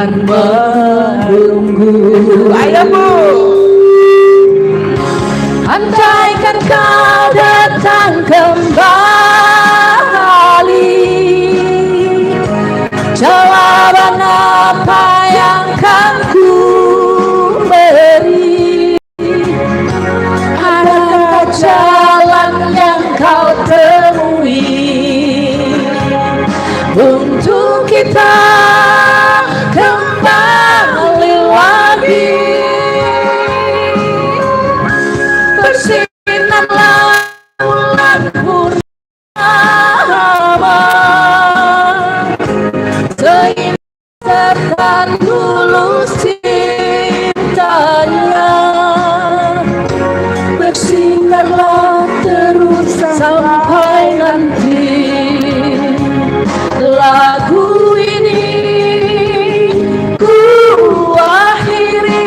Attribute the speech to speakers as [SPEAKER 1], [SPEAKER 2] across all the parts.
[SPEAKER 1] akan menunggu.
[SPEAKER 2] Ayo Bu,
[SPEAKER 1] andaikan kau datang kembali, jawaban apa yang kan ku beri? Adakah jalan yang kau temui untuk kita kembali lagi? Bersinarlah bulan purnama, seindah tulus cintanya. Bersinarlah terus sampai nanti lagu ini ku akhiri.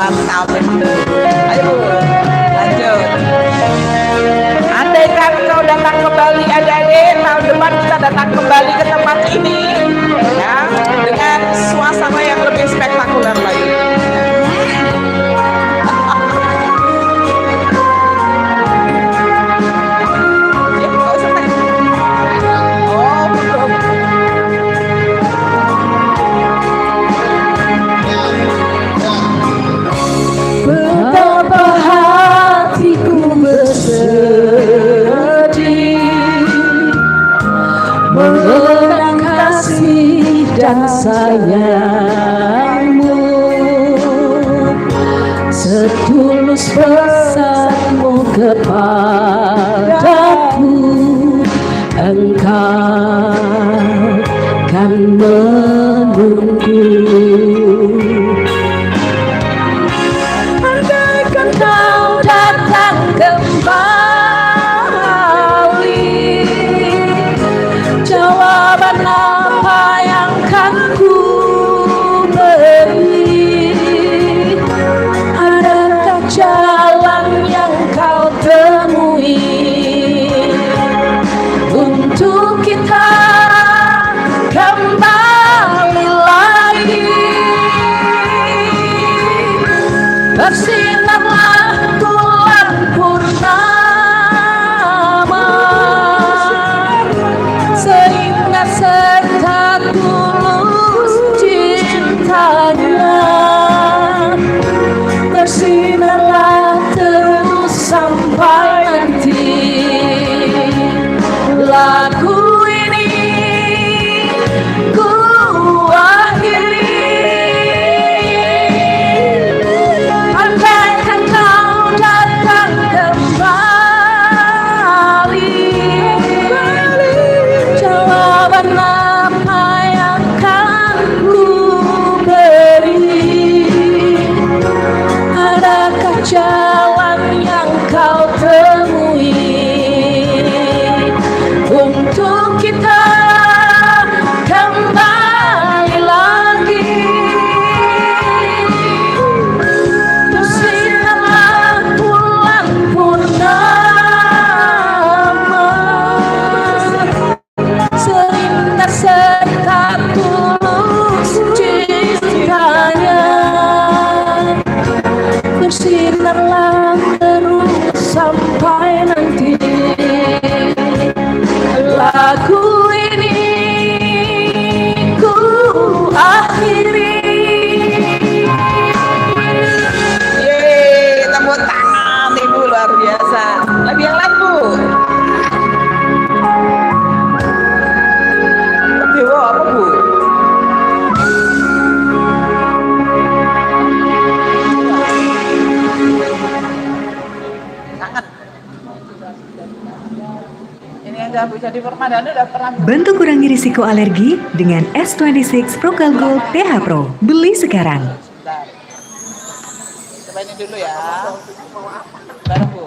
[SPEAKER 2] mantap. Ayo Bu, lanjut. Andaikan kau datang kembali, adik-adik, tahun depan kita datang kembali ke tempat ini ya, dengan suasana yang lebih spektakuler lagi. Ya, nggak usah tanya. Oh, belum.
[SPEAKER 1] Betapa hatiku bersedih mengenang kasih dan sayangmu, setulus pesanmu kepadaku, engkau kan menunggu. Andaikan kau datang kembali, jawaban apa yang kan ku beri? Adakah jalan yang kau temui untuk kita kembali lagi? Bersinarlah bulan purnama, seindah serta tulus cintanya. Bersinarlah terus sampai nanti lagu ini ku akhiri. Andaikan kau datang kembali, jawaban apa yang kan ku beri? Adakah jalan yang kau temui untuk kita kembali lagi? Bersinarlah bulan purnama, seindah serta tulus cintanya. Bersinarlah terus sampai nanti lagu ini ku akhiri.
[SPEAKER 2] Yeay, tepuk tangan Ibu, luar biasa. Lagi yang lain Bu. Dewa apa Bu? Tangan. Ini yang jangan bisa di permadani udah pernah.
[SPEAKER 3] Bantu kurangi risiko alergi dengan S26 Procal Gold PH Pro. Beli sekarang.
[SPEAKER 2] Bentar. Coba ini dulu ya. Baru Bu.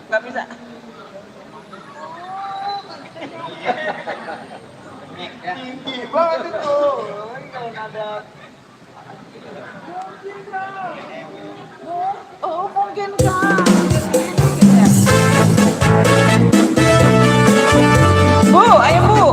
[SPEAKER 2] Nggak bisa.
[SPEAKER 4] Tinggi banget itu. Kalau nada
[SPEAKER 2] Oh, mungkin Kak. Bu, ayo Bu.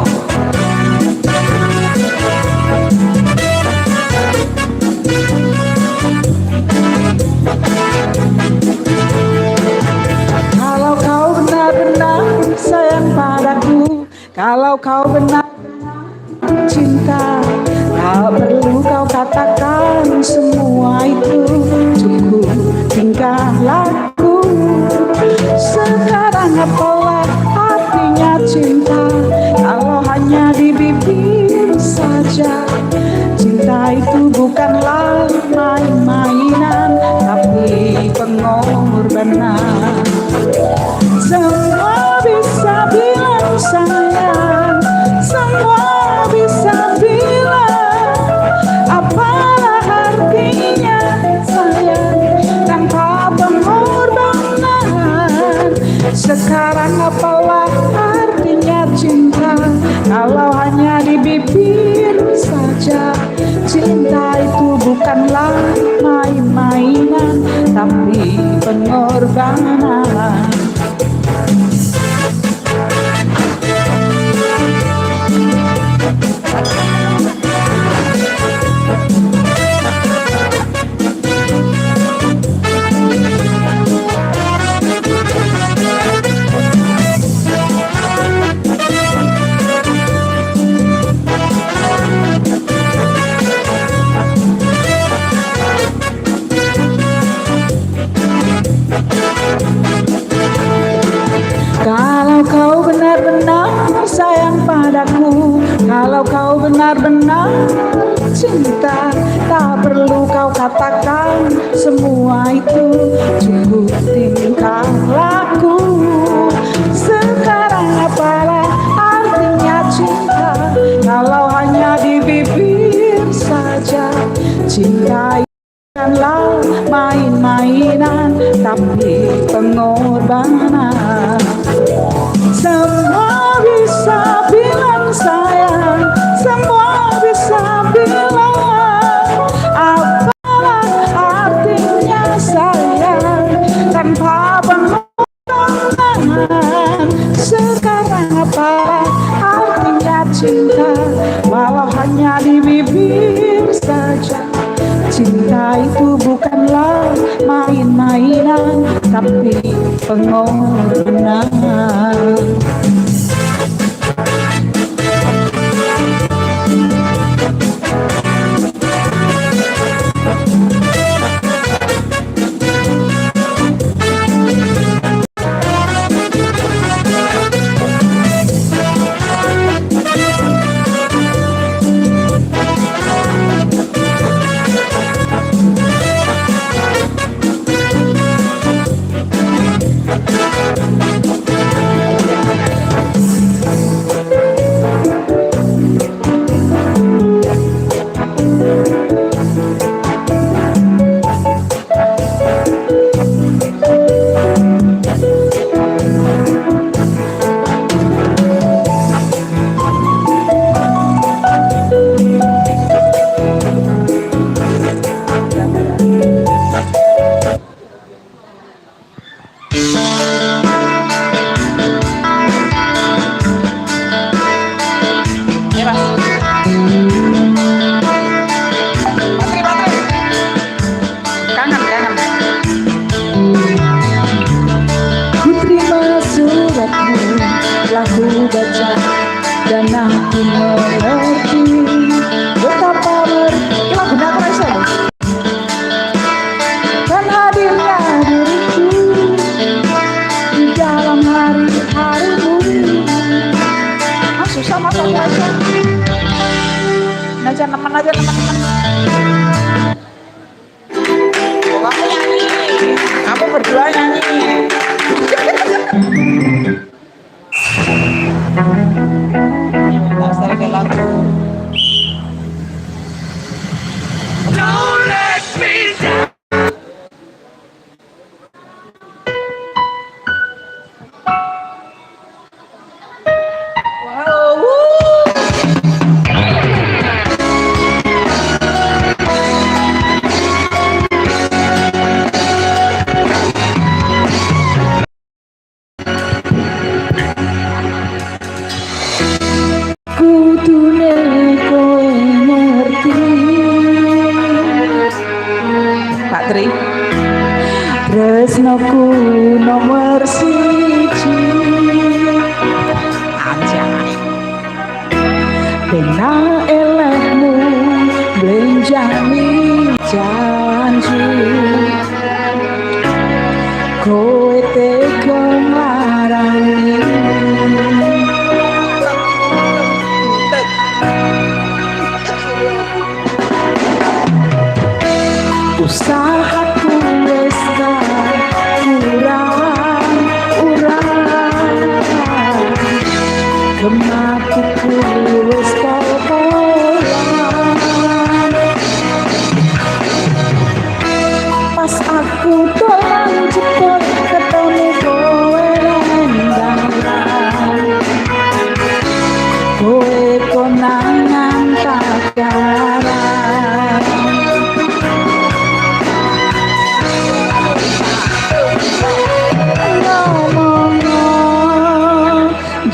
[SPEAKER 1] Kalau kau benar-benar sayang padaku, kalau kau benar cinta, tak perlu kau katakan semua itu, cukup tingkah laku. Sekarang apalah artinya cinta kalau hanya di bibir saja? Cinta itu bukanlah main-mainan, tapi pengorbanan. Semua bisa bilang sayang, semua bisa bilang, apalah artinya sayang tanpa pengorbanan. Sekarang apalah artinya cinta kalau hanya di bibir saja? Cinta itu bukanlah main-mainan, tapi pengorbanan. Kalau kau benar-benar sayang padaku, kalau kau benar-benar cinta, tak perlu kau katakan semua itu, cukup tingkah laku. Sekarang apalah artinya cinta kalau hanya di bibir saja? Cinta bukanlah main-mainan, tapi pengorbanan. Semua bisa bilang sayang, semua bisa bilang, apalah artinya sayang tanpa pengorbanan. Sekarang apalah artinya cinta walau hanya di bibir saja? Cinta itu bukanlah main-mainan, tapi pengorbanan.
[SPEAKER 2] aja teman oh, kamu nyanyi, kamu berdua nyanyi. Asal ke lagu. Don't let me down.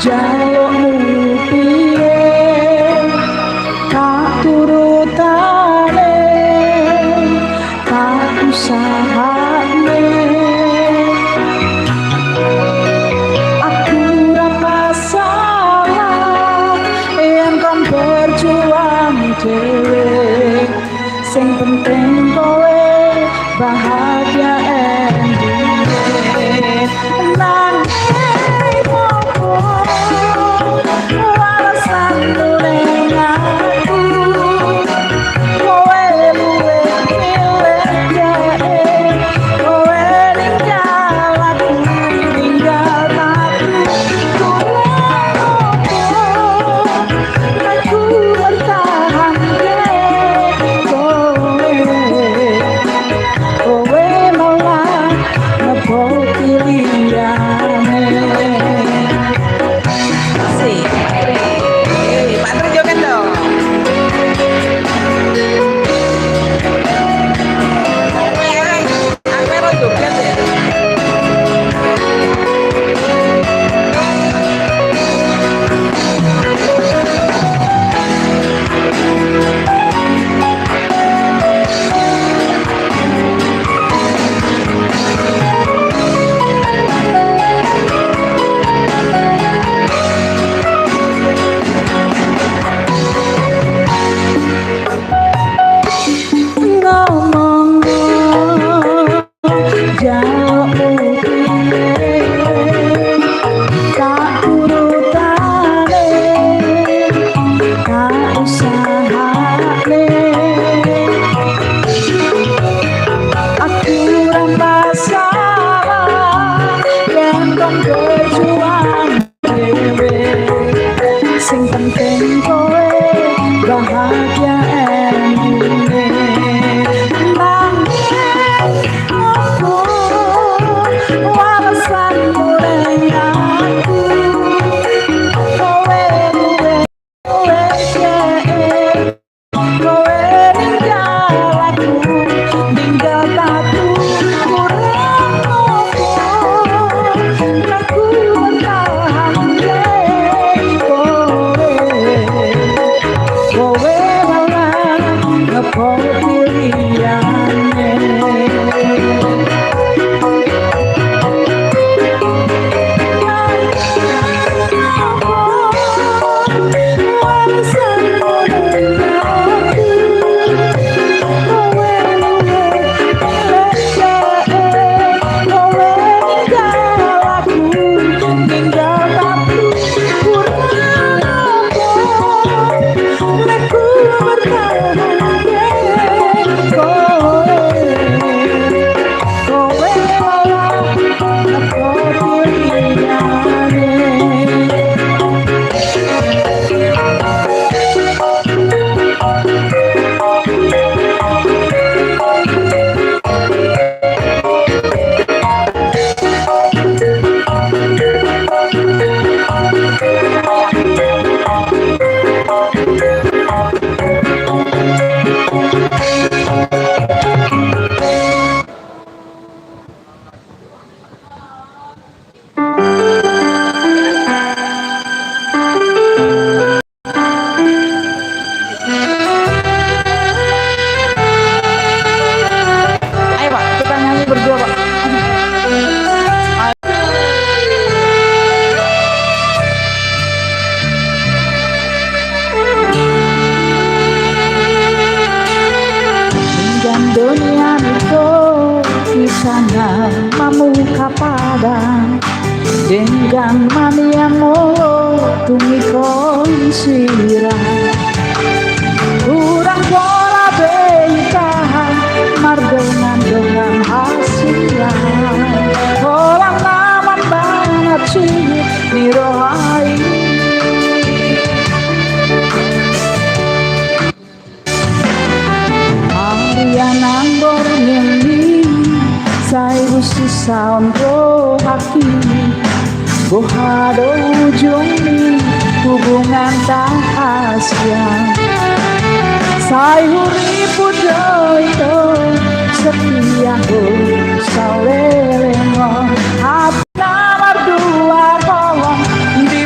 [SPEAKER 1] jalukmu piye tak turutane tak usahane aku ora masalah yen kon berjuang dhewe sing penting kowe bahagia endingnya nanging opo alasanmu ning aku kowe luwe milih dhewe kowe ninggal aku ninggal aku kurang opo aku bertahan kowe malah ngepo pilihane.
[SPEAKER 2] Asik, Pak Tri joget dong. Aku ero joget ya. Sing penting kowe bahagia endingnya nanging opo alasanmu ning aku kowe luwe dhewe kowe ninggal aku ninggal aku kurang opo aku bertahan kowe malah ngepo pilihane. Ayo Pak, kita nyanyi berdua Pak. Dan dunia itu kisahnya mamuka padang dengan maniamu tumi konsirah kurang pola beitahan mardongan dengan hasilnya orang naman banget sih nirohai Ariana Borneli saya usisa untuk haki bohado ujung ni hubungan tak hasya saya uripu itu setia saulelemo hati nomor dua kolong di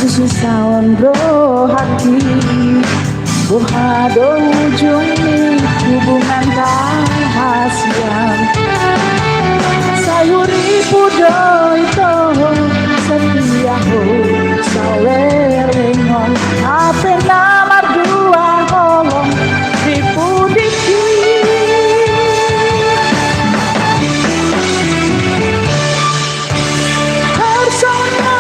[SPEAKER 1] Susawan bro hati Buhado ujung hubungan rahasian Sayuri pudo itu setia ho sawerengon Ape namar dua kolong dipudiki Personan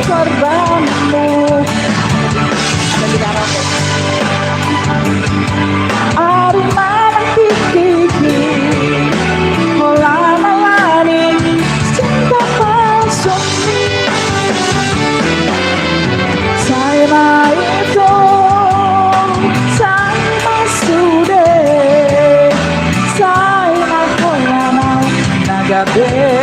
[SPEAKER 1] korbanmu Ari manang kiki Hola malani cinta pasumi Saya itu sama sudah Saya hola mau nagabe